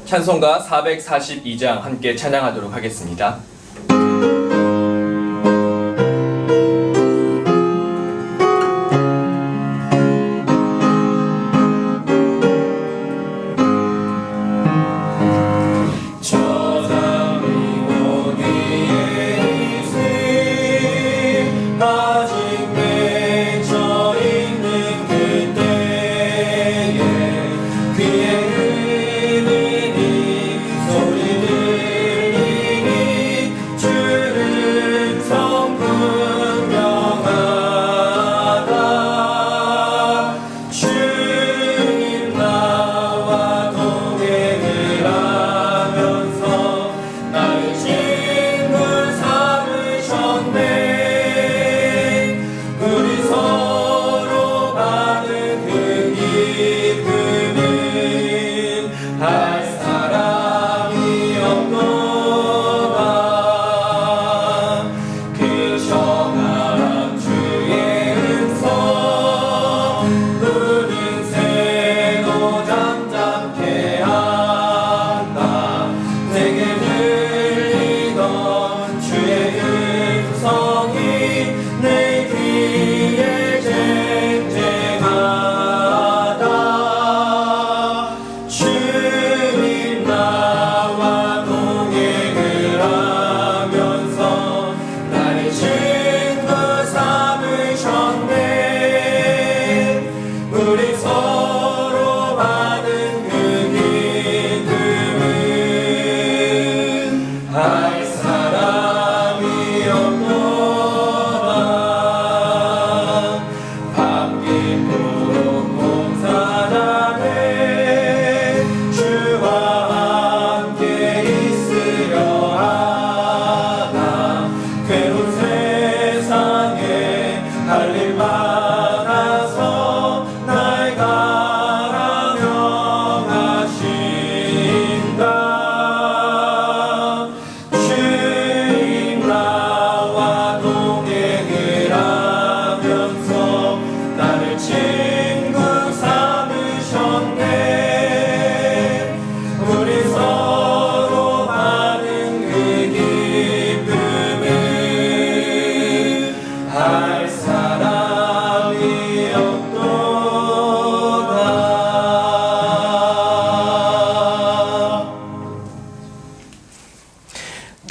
찬송가 442장 함께 찬양하도록 하겠습니다.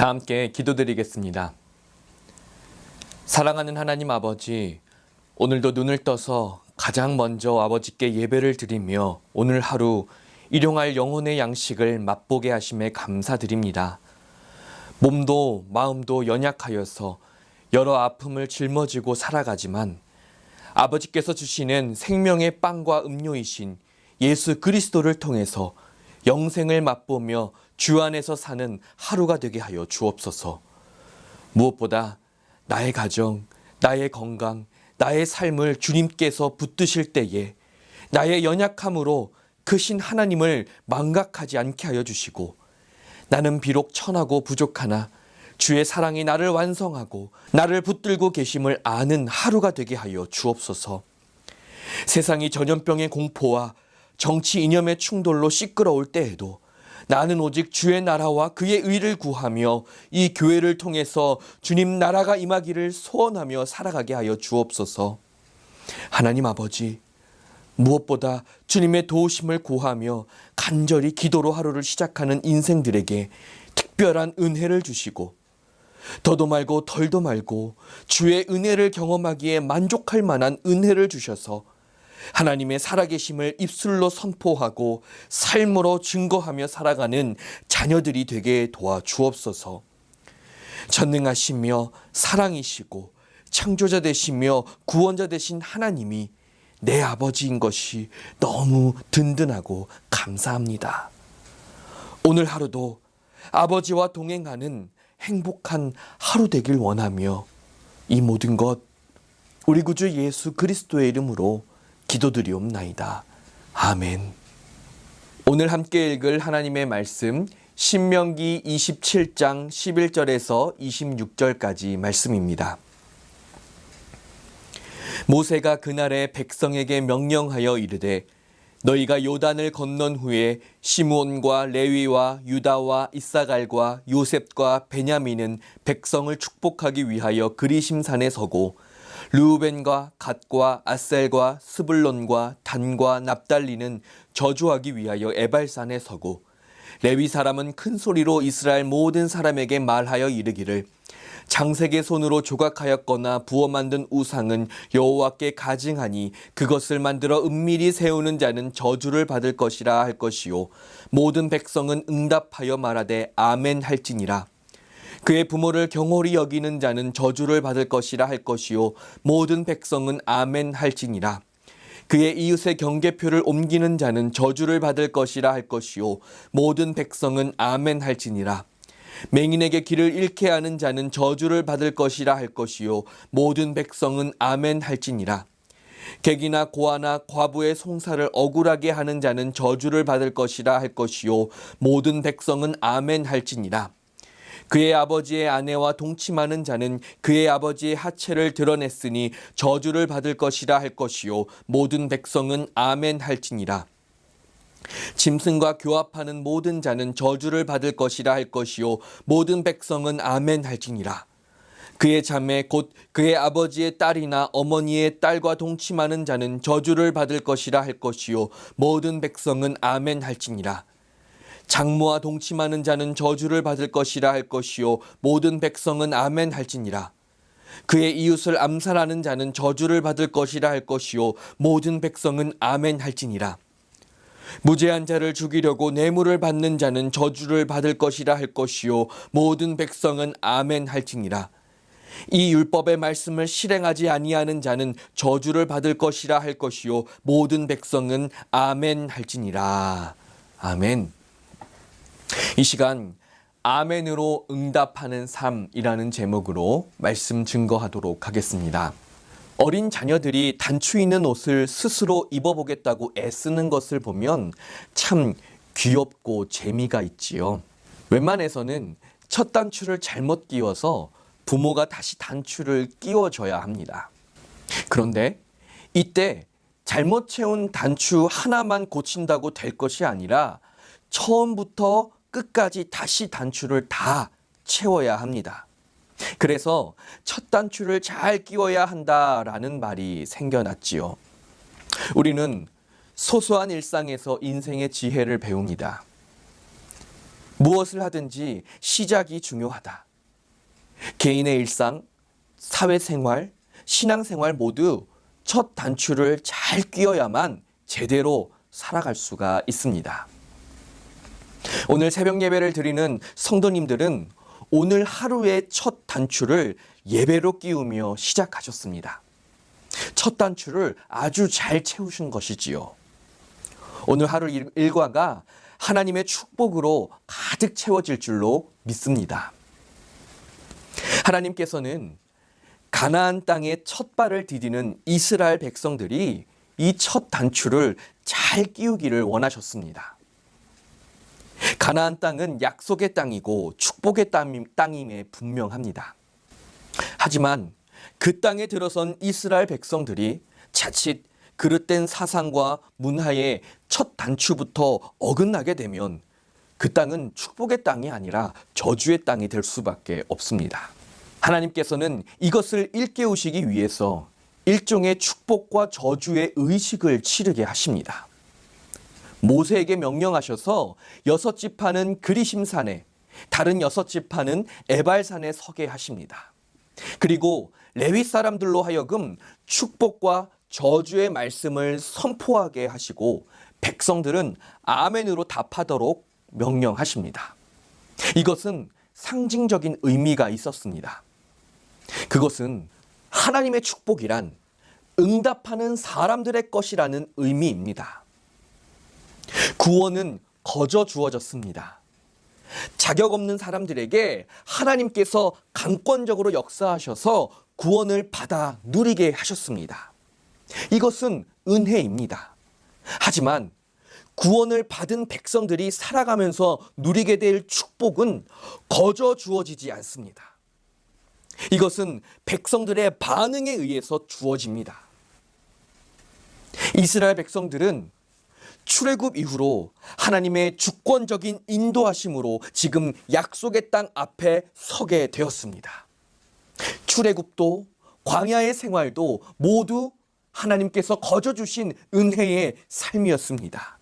다 함께 기도드리겠습니다. 사랑하는 하나님 아버지, 오늘도 눈을 떠서 가장 먼저 아버지께 예배를 드리며 오늘 하루 일용할 영혼의 양식을 맛보게 하심에 감사드립니다. 몸도 마음도 연약하여서 여러 아픔을 짊어지고 살아가지만 아버지께서 주시는 생명의 빵과 음료이신 예수 그리스도를 통해서 영생을 맛보며 주 안에서 사는 하루가 되게 하여 주옵소서. 무엇보다 나의 가정, 나의 건강, 나의 삶을 주님께서 붙드실 때에 나의 연약함으로 크신 하나님을 망각하지 않게 하여 주시고, 나는 비록 천하고 부족하나 주의 사랑이 나를 완성하고 나를 붙들고 계심을 아는 하루가 되게 하여 주옵소서. 세상이 전염병의 공포와 정치 이념의 충돌로 시끄러울 때에도 나는 오직 주의 나라와 그의 의를 구하며 이 교회를 통해서 주님 나라가 임하기를 소원하며 살아가게 하여 주옵소서. 하나님 아버지, 무엇보다 주님의 도우심을 구하며 간절히 기도로 하루를 시작하는 인생들에게 특별한 은혜를 주시고, 더도 말고 덜도 말고 주의 은혜를 경험하기에 만족할 만한 은혜를 주셔서 하나님의 살아계심을 입술로 선포하고 삶으로 증거하며 살아가는 자녀들이 되게 도와주옵소서. 전능하시며 사랑이시고 창조자 되시며 구원자 되신 하나님이 내 아버지인 것이 너무 든든하고 감사합니다. 오늘 하루도 아버지와 동행하는 행복한 하루 되길 원하며 이 모든 것 우리 구주 예수 그리스도의 이름으로 기도드리옵나이다. 아멘. 오늘 함께 읽을 하나님의 말씀 신명기 27장 11절에서 26절까지 말씀입니다. 모세가 그날에 백성에게 명령하여 이르되 너희가 요단을 건넌 후에 시므온과 레위와 유다와 이사갈과 요셉과 베냐민은 백성을 축복하기 위하여 그리심산에 서고 르우벤과 갓과 아셀과 스불론과 단과 납달리는 저주하기 위하여 에발산에 서고 레위 사람은 큰 소리로 이스라엘 모든 사람에게 말하여 이르기를 장색의 손으로 조각하였거나 부어 만든 우상은 여호와께 가증하니 그것을 만들어 은밀히 세우는 자는 저주를 받을 것이라 할 것이요 모든 백성은 응답하여 말하되 아멘 할지니라. 그의 부모를 경홀히 여기는 자는 저주를 받을 것이라 할 것이요 모든 백성은 아멘 할지니라. 그의 이웃의 경계표를 옮기는 자는 저주를 받을 것이라 할 것이요 모든 백성은 아멘 할지니라. 맹인에게 길을 잃게 하는 자는 저주를 받을 것이라 할 것이요 모든 백성은 아멘 할지니라. 객이나 고아나 과부의 송사를 억울하게 하는 자는 저주를 받을 것이라 할 것이요 모든 백성은 아멘 할지니라. 그의 아버지의 아내와 동침하는 자는 그의 아버지의 하체를 드러냈으니 저주를 받을 것이라 할 것이요 모든 백성은 아멘 할지니라. 짐승과 교합하는 모든 자는 저주를 받을 것이라 할 것이요 모든 백성은 아멘 할지니라. 그의 자매 곧 그의 아버지의 딸이나 어머니의 딸과 동침하는 자는 저주를 받을 것이라 할 것이요 모든 백성은 아멘 할지니라. 장모와 동침하는 자는 저주를 받을 것이라 할 것이요 모든 백성은 아멘 할지니라. 그의 이웃을 암살하는 자는 저주를 받을 것이라 할 것이요 모든 백성은 아멘 할지니라. 무죄한 자를 죽이려고 뇌물을 받는 자는 저주를 받을 것이라 할 것이요 모든 백성은 아멘 할지니라. 이 율법의 말씀을 실행하지 아니하는 자는 저주를 받을 것이라 할 것이요 모든 백성은 아멘 할지니라. 아멘. 이 시간 아멘으로 응답하는 삶이라는 제목으로 말씀 증거하도록 하겠습니다. 어린 자녀들이 단추 있는 옷을 스스로 입어보겠다고 애쓰는 것을 보면 참 귀엽고 재미가 있지요. 웬만해서는 첫 단추를 잘못 끼워서 부모가 다시 단추를 끼워줘야 합니다. 그런데 이때 잘못 채운 단추 하나만 고친다고 될 것이 아니라 처음부터 끝까지 다시 단추를 다 채워야 합니다. 그래서 첫 단추를 잘 끼워야 한다라는 말이 생겨났지요. 우리는 소소한 일상에서 인생의 지혜를 배웁니다. 무엇을 하든지 시작이 중요하다. 개인의 일상, 사회생활, 신앙생활 모두 첫 단추를 잘 끼워야만 제대로 살아갈 수가 있습니다. 오늘 새벽 예배를 드리는 성도님들은 오늘 하루의 첫 단추를 예배로 끼우며 시작하셨습니다. 첫 단추를 아주 잘 채우신 것이지요. 오늘 하루 일과가 하나님의 축복으로 가득 채워질 줄로 믿습니다. 하나님께서는 가나안 땅에 첫 발을 디디는 이스라엘 백성들이 이 첫 단추를 잘 끼우기를 원하셨습니다. 가나안 땅은 약속의 땅이고 축복의 땅임에 분명합니다. 하지만 그 땅에 들어선 이스라엘 백성들이 자칫 그릇된 사상과 문화의 첫 단추부터 어긋나게 되면 그 땅은 축복의 땅이 아니라 저주의 땅이 될 수밖에 없습니다. 하나님께서는 이것을 일깨우시기 위해서 일종의 축복과 저주의 의식을 치르게 하십니다. 모세에게 명령하셔서 6지파는 그리심산에, 다른 6지파는 에발산에 서게 하십니다. 그리고 레위 사람들로 하여금 축복과 저주의 말씀을 선포하게 하시고 백성들은 아멘으로 답하도록 명령하십니다. 이것은 상징적인 의미가 있었습니다. 그것은 하나님의 축복이란 응답하는 사람들의 것이라는 의미입니다. 구원은 거저 주어졌습니다. 자격 없는 사람들에게 하나님께서 강권적으로 역사하셔서 구원을 받아 누리게 하셨습니다. 이것은 은혜입니다. 하지만 구원을 받은 백성들이 살아가면서 누리게 될 축복은 거저 주어지지 않습니다. 이것은 백성들의 반응에 의해서 주어집니다. 이스라엘 백성들은 출애굽 이후로 하나님의 주권적인 인도하심으로 지금 약속의 땅 앞에 서게 되었습니다. 출애굽도 광야의 생활도 모두 하나님께서 거저 주신 은혜의 삶이었습니다.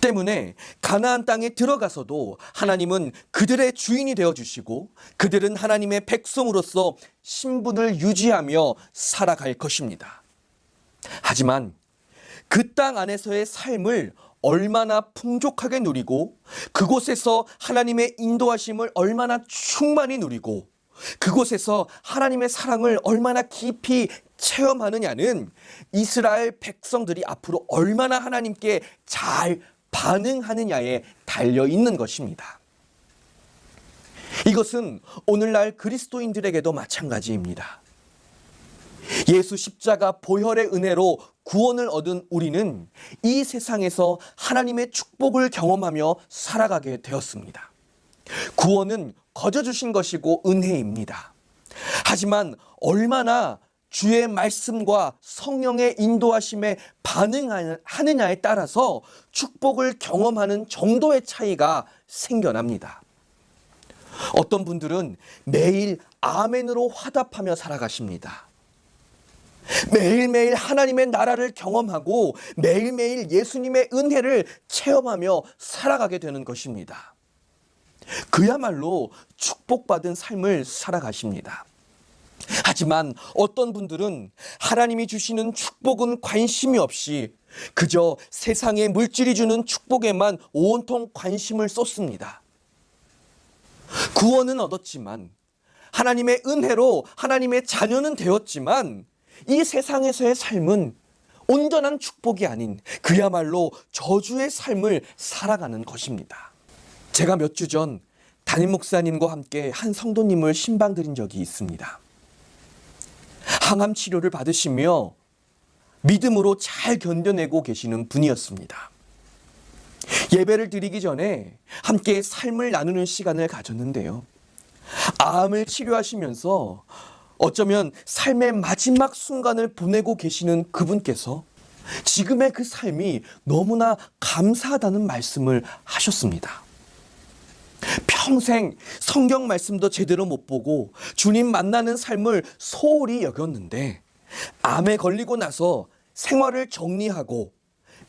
때문에 가나안 땅에 들어가서도 하나님은 그들의 주인이 되어 주시고 그들은 하나님의 백성으로서 신분을 유지하며 살아갈 것입니다. 하지만 그 땅 안에서의 삶을 얼마나 풍족하게 누리고 그곳에서 하나님의 인도하심을 얼마나 충만히 누리고 그곳에서 하나님의 사랑을 얼마나 깊이 체험하느냐는 이스라엘 백성들이 앞으로 얼마나 하나님께 잘 반응하느냐에 달려 있는 것입니다. 이것은 오늘날 그리스도인들에게도 마찬가지입니다. 예수 십자가 보혈의 은혜로 구원을 얻은 우리는 이 세상에서 하나님의 축복을 경험하며 살아가게 되었습니다. 구원은 거저 주신 것이고 은혜입니다. 하지만 얼마나 주의 말씀과 성령의 인도하심에 반응하느냐에 따라서 축복을 경험하는 정도의 차이가 생겨납니다. 어떤 분들은 매일 아멘으로 화답하며 살아가십니다. 매일매일 하나님의 나라를 경험하고 매일매일 예수님의 은혜를 체험하며 살아가게 되는 것입니다. 그야말로 축복받은 삶을 살아가십니다. 하지만 어떤 분들은 하나님이 주시는 축복은 관심이 없이 그저 세상의 물질이 주는 축복에만 온통 관심을 쏟습니다. 구원은 얻었지만 하나님의 은혜로 하나님의 자녀는 되었지만 이 세상에서의 삶은 온전한 축복이 아닌 그야말로 저주의 삶을 살아가는 것입니다. 제가 몇 주 전 담임 목사님과 함께 한 성도님을 신방드린 적이 있습니다. 항암 치료를 받으시며 믿음으로 잘 견뎌내고 계시는 분이었습니다. 예배를 드리기 전에 함께 삶을 나누는 시간을 가졌는데요. 암을 치료하시면서 어쩌면 삶의 마지막 순간을 보내고 계시는 그분께서 지금의 그 삶이 너무나 감사하다는 말씀을 하셨습니다. 평생 성경 말씀도 제대로 못 보고 주님 만나는 삶을 소홀히 여겼는데 암에 걸리고 나서 생활을 정리하고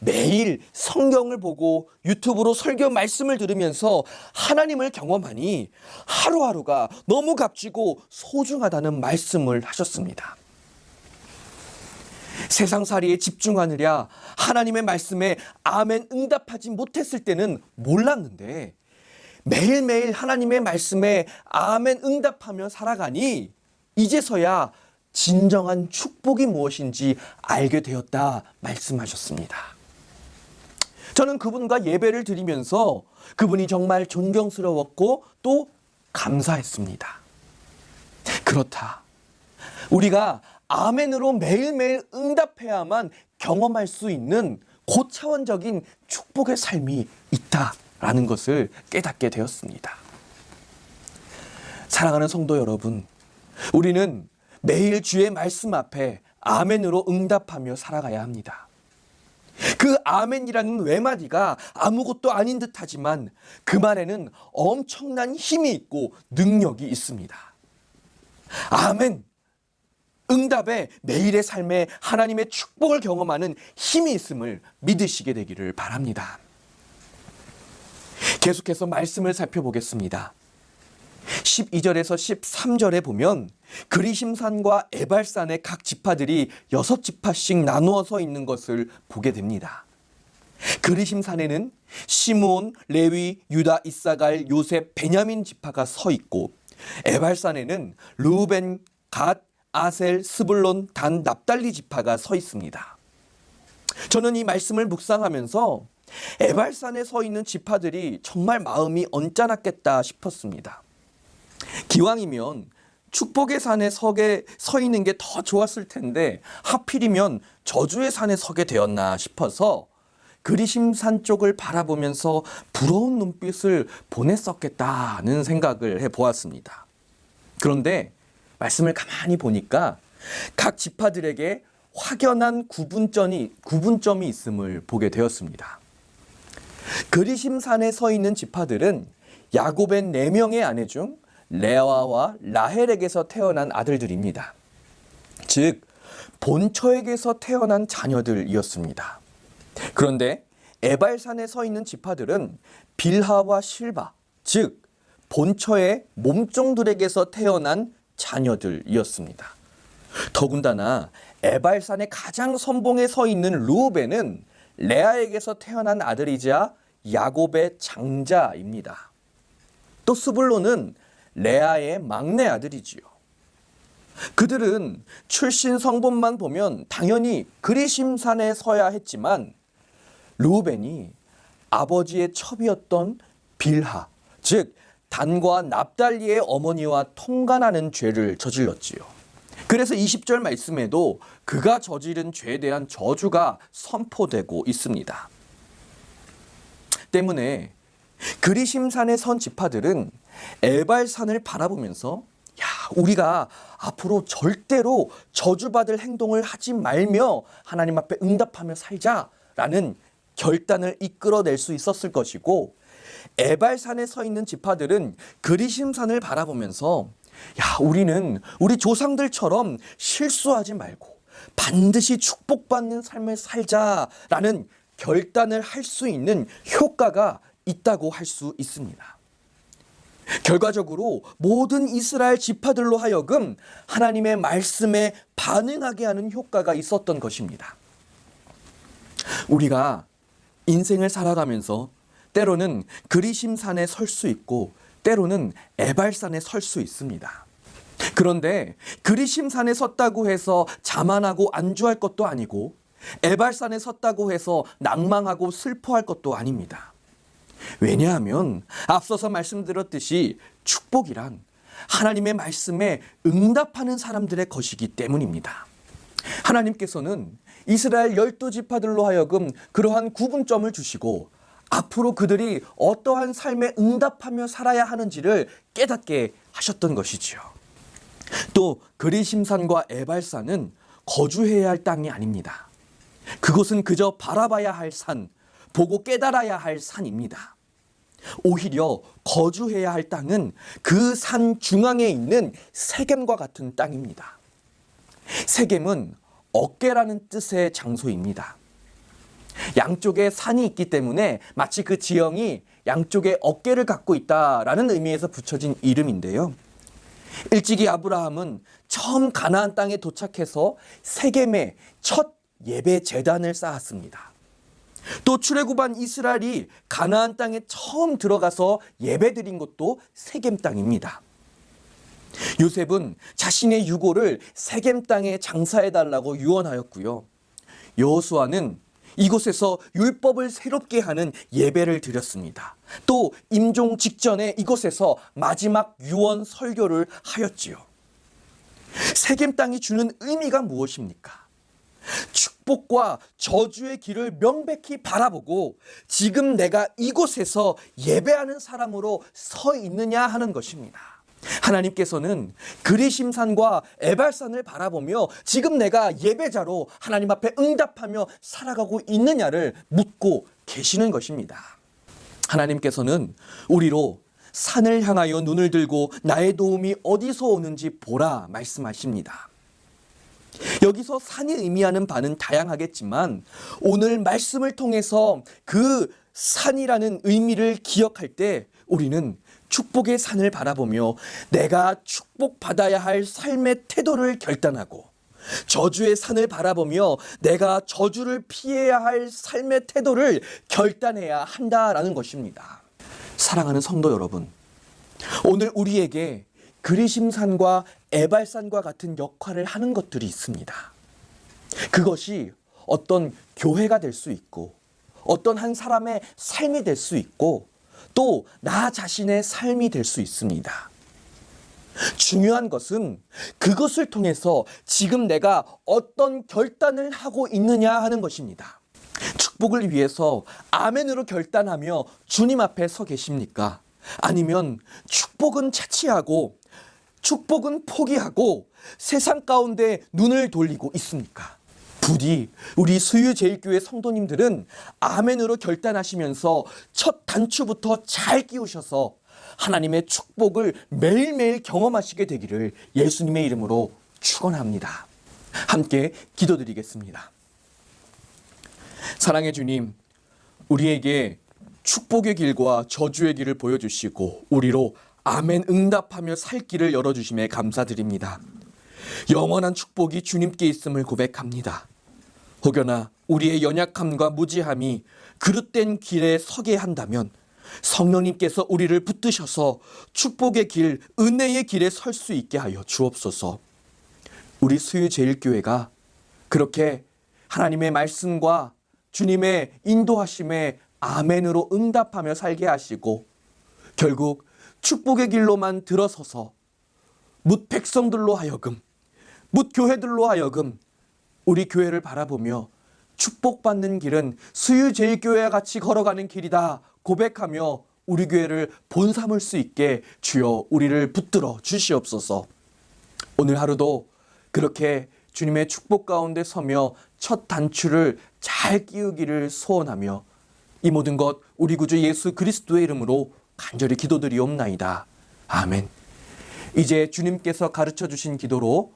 매일 성경을 보고 유튜브로 설교 말씀을 들으면서 하나님을 경험하니 하루하루가 너무 값지고 소중하다는 말씀을 하셨습니다. 세상살이에 집중하느라 하나님의 말씀에 아멘 응답하지 못했을 때는 몰랐는데 매일매일 하나님의 말씀에 아멘 응답하며 살아가니 이제서야 진정한 축복이 무엇인지 알게 되었다 말씀하셨습니다. 저는 그분과 예배를 드리면서 그분이 정말 존경스러웠고 또 감사했습니다. 그렇다. 우리가 아멘으로 매일매일 응답해야만 경험할 수 있는 고차원적인 축복의 삶이 있다라는 것을 깨닫게 되었습니다. 사랑하는 성도 여러분, 우리는 매일 주의 말씀 앞에 아멘으로 응답하며 살아가야 합니다. 그 아멘이라는 외마디가 아무것도 아닌 듯하지만 그 말에는 엄청난 힘이 있고 능력이 있습니다. 아멘! 응답에 매일의 삶에 하나님의 축복을 경험하는 힘이 있음을 믿으시게 되기를 바랍니다. 계속해서 말씀을 살펴보겠습니다. 12절에서 13절에 보면 그리심산과 에발산의 각 지파들이 6지파씩 나누어 서 있는 것을 보게 됩니다. 그리심산에는 시므온, 레위, 유다, 이사갈, 요셉, 베냐민 지파가 서 있고 에발산에는 르우벤, 갓, 아셀, 스불론, 단, 납달리 지파가 서 있습니다. 저는 이 말씀을 묵상하면서 에발산에 서 있는 지파들이 정말 마음이 언짢았겠다 싶었습니다. 기왕이면 축복의 산에 서 있는 게 더 좋았을 텐데 하필이면 저주의 산에 서게 되었나 싶어서 그리심산 쪽을 바라보면서 부러운 눈빛을 보냈었겠다는 생각을 해보았습니다. 그런데 말씀을 가만히 보니까 각 지파들에게 확연한 구분점이 있음을 보게 되었습니다. 그리심산에 서 있는 지파들은 야곱의 4명의 아내 중 레아와 라헬에게서 태어난 아들들입니다. 즉 본처에게서 태어난 자녀들이었습니다. 그런데 에발산에 서 있는 지파들은 빌하와 실바, 즉 본처의 몸종들에게서 태어난 자녀들이었습니다. 더군다나 에발산의 가장 선봉에 서 있는 르우벤은 레아에게서 태어난 아들이자 야곱의 장자입니다. 또 스불론은 레아의 막내 아들이지요. 그들은 출신 성분만 보면 당연히 그리심산에 서야 했지만 르우벤이 아버지의 첩이었던 빌하, 즉 단과 납달리의 어머니와 통간하는 죄를 저질렀지요. 그래서 20절 말씀에도 그가 저지른 죄에 대한 저주가 선포되고 있습니다. 때문에 그리심산에 선 지파들은 에발산을 바라보면서 우리가 앞으로 절대로 저주받을 행동을 하지 말며 하나님 앞에 응답하며 살자라는 결단을 이끌어낼 수 있었을 것이고, 에발산에 서 있는 지파들은 그리심산을 바라보면서 우리는 우리 조상들처럼 실수하지 말고 반드시 축복받는 삶을 살자라는 결단을 할 수 있는 효과가 있다고 할 수 있습니다. 결과적으로 모든 이스라엘 지파들로 하여금 하나님의 말씀에 반응하게 하는 효과가 있었던 것입니다. 우리가 인생을 살아가면서 때로는 그리심산에 설 수 있고 때로는 에발산에 설 수 있습니다. 그런데 그리심산에 섰다고 해서 자만하고 안주할 것도 아니고 에발산에 섰다고 해서 낭망하고 슬퍼할 것도 아닙니다. 왜냐하면 앞서서 말씀드렸듯이 축복이란 하나님의 말씀에 응답하는 사람들의 것이기 때문입니다. 하나님께서는 이스라엘 12지파들로 하여금 그러한 구분점을 주시고 앞으로 그들이 어떠한 삶에 응답하며 살아야 하는지를 깨닫게 하셨던 것이지요. 또 그리심산과 에발산은 거주해야 할 땅이 아닙니다. 그곳은 그저 바라봐야 할 산, 보고 깨달아야 할 산입니다. 오히려 거주해야 할 땅은 그 산 중앙에 있는 세겜과 같은 땅입니다. 세겜은 어깨라는 뜻의 장소입니다. 양쪽에 산이 있기 때문에 마치 그 지형이 양쪽에 어깨를 갖고 있다라는 의미에서 붙여진 이름인데요. 일찍이 아브라함은 처음 가나안 땅에 도착해서 세겜에 첫 예배 제단을 쌓았습니다. 또 출애굽한 이스라엘이 가나안 땅에 처음 들어가서 예배드린 곳도 세겜 땅입니다. 요셉은 자신의 유고를 세겜 땅에 장사해달라고 유언하였고요. 여호수아는 이곳에서 율법을 새롭게 하는 예배를 드렸습니다. 또 임종 직전에 이곳에서 마지막 유언 설교를 하였지요. 세겜 땅이 주는 의미가 무엇입니까? 축복과 저주의 길을 명백히 바라보고 지금 내가 이곳에서 예배하는 사람으로 서 있느냐 하는 것입니다. 하나님께서는 그리심산과 에발산을 바라보며 지금 내가 예배자로 하나님 앞에 응답하며 살아가고 있느냐를 묻고 계시는 것입니다. 하나님께서는 우리로 산을 향하여 눈을 들고 나의 도움이 어디서 오는지 보라 말씀하십니다. 여기서 산이 의미하는 바는 다양하겠지만 오늘 말씀을 통해서 그 산이라는 의미를 기억할 때 우리는 축복의 산을 바라보며 내가 축복받아야 할 삶의 태도를 결단하고 저주의 산을 바라보며 내가 저주를 피해야 할 삶의 태도를 결단해야 한다라는 것입니다. 사랑하는 성도 여러분, 오늘 우리에게 그리심산과 에발산과 같은 역할을 하는 것들이 있습니다. 그것이 어떤 교회가 될 수 있고 어떤 한 사람의 삶이 될 수 있고 또 나 자신의 삶이 될 수 있습니다. 중요한 것은 그것을 통해서 지금 내가 어떤 결단을 하고 있느냐 하는 것입니다. 축복을 위해서 아멘으로 결단하며 주님 앞에 서 계십니까? 아니면 축복은 차치하고 축복은 포기하고 세상 가운데 눈을 돌리고 있습니까? 부디 우리 수유제일교회 성도님들은 아멘으로 결단하시면서 첫 단추부터 잘 끼우셔서 하나님의 축복을 매일매일 경험하시게 되기를 예수님의 이름으로 축원합니다. 함께 기도드리겠습니다. 사랑의 주님, 우리에게 축복의 길과 저주의 길을 보여주시고 우리로 아멘 응답하며 살 길을 열어주심에 감사드립니다. 영원한 축복이 주님께 있음을 고백합니다. 혹여나 우리의 연약함과 무지함이 그릇된 길에 서게 한다면 성령님께서 우리를 붙드셔서 축복의 길, 은혜의 길에 설 수 있게 하여 주옵소서. 우리 수유제일교회가 그렇게 하나님의 말씀과 주님의 인도하심에 아멘으로 응답하며 살게 하시고 결국 축복의 길로만 들어서서 뭇 백성들로 하여금, 뭇 교회들로 하여금 우리 교회를 바라보며 축복받는 길은 수유제일교회와 같이 걸어가는 길이다 고백하며 우리 교회를 본삼을 수 있게 주여 우리를 붙들어 주시옵소서. 오늘 하루도 그렇게 주님의 축복 가운데 서며 첫 단추를 잘 끼우기를 소원하며 이 모든 것 우리 구주 예수 그리스도의 이름으로 간절히 기도드리옵나이다. 아멘. 이제 주님께서 가르쳐 주신 기도로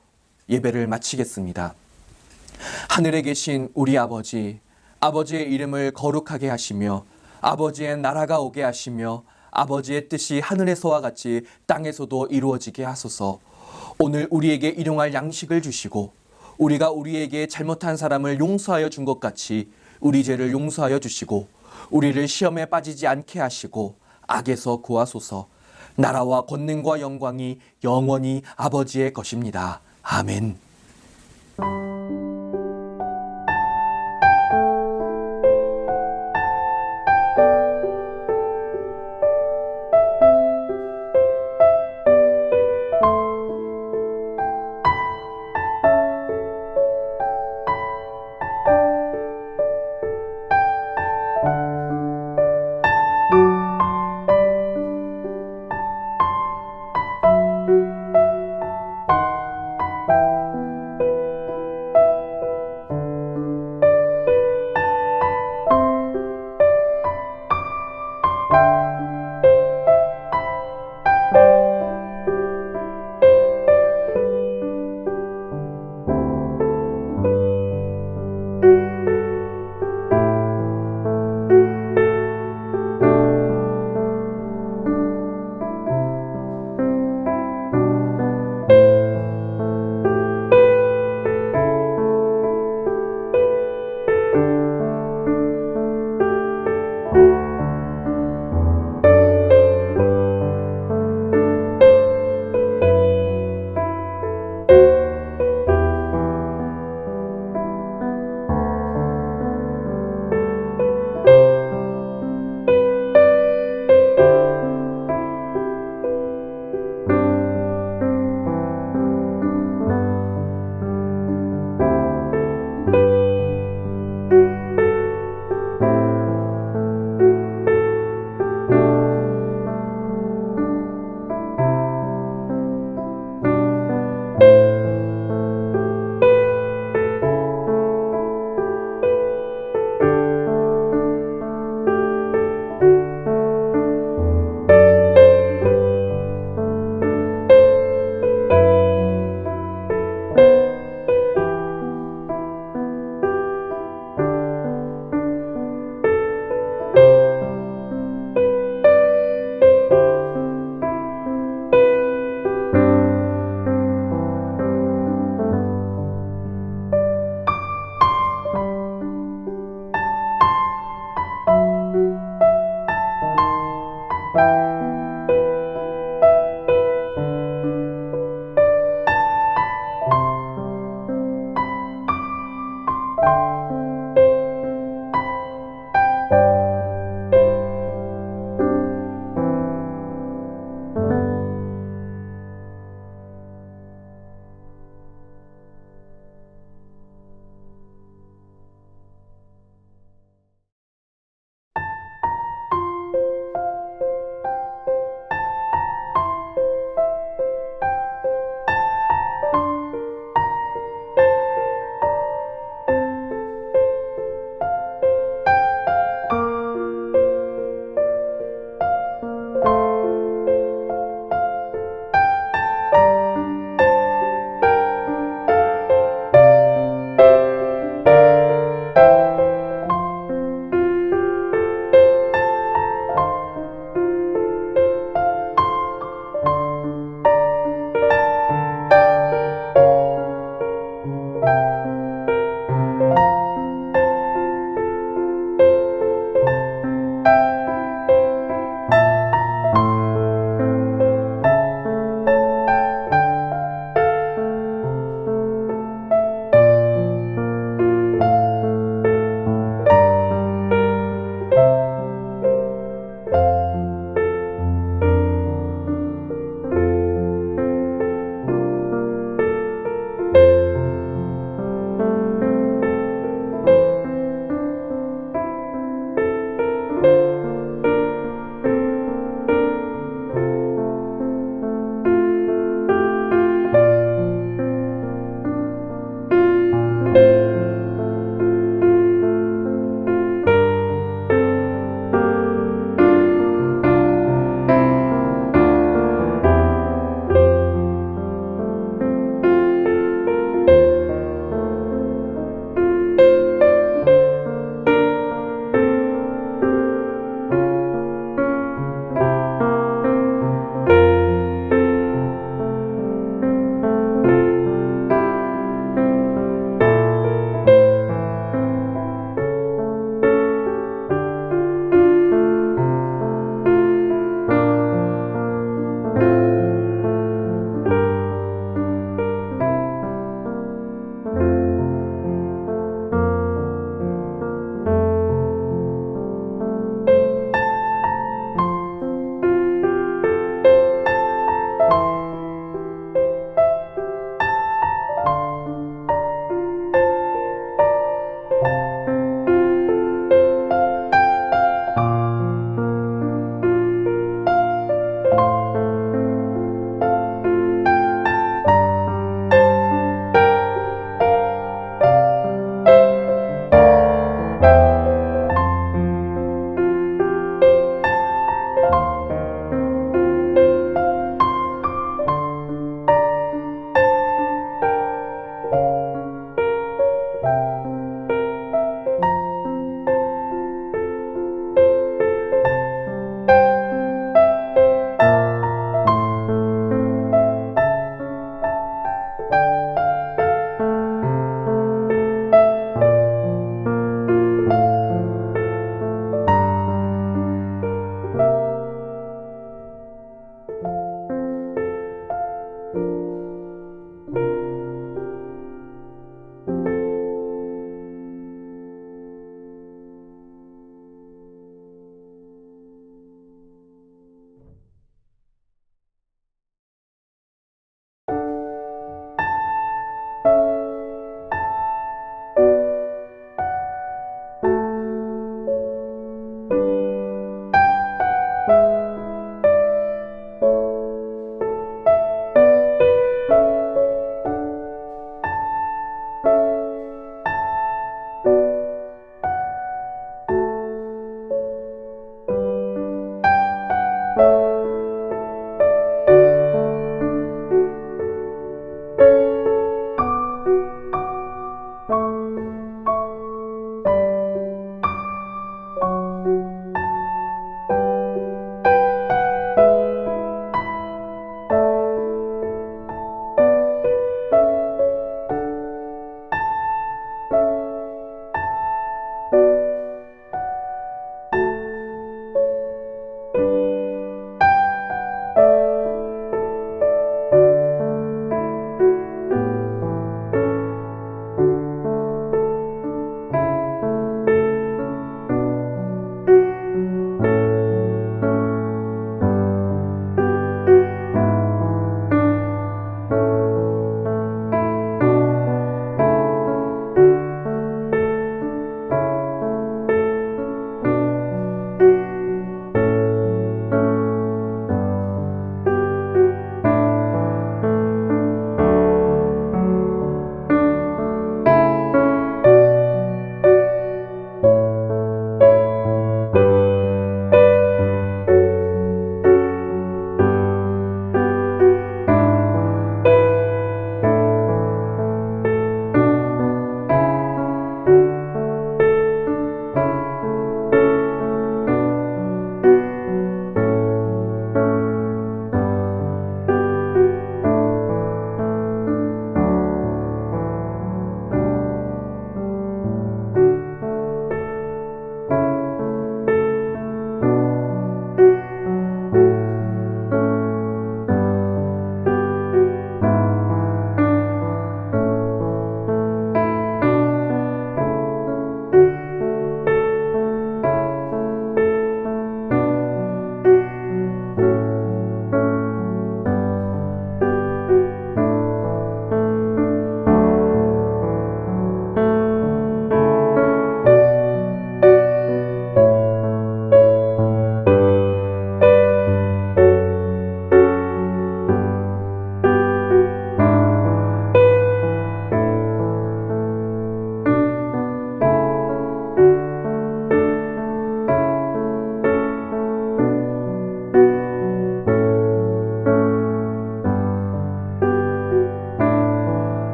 예배를 마치겠습니다. 하늘에 계신 우리 아버지, 아버지의 이름을 거룩하게 하시며 아버지의 나라가 오게 하시며 아버지의 뜻이 하늘에서와 같이 땅에서도 이루어지게 하소서. 오늘 우리에게 일용할 양식을 주시고 우리가 우리에게 잘못한 사람을 용서하여 준 것 같이 우리 죄를 용서하여 주시고 우리를 시험에 빠지지 않게 하시고 악에서 구하소서. 나라와 권능과 영광이 영원히 아버지의 것입니다. 아멘.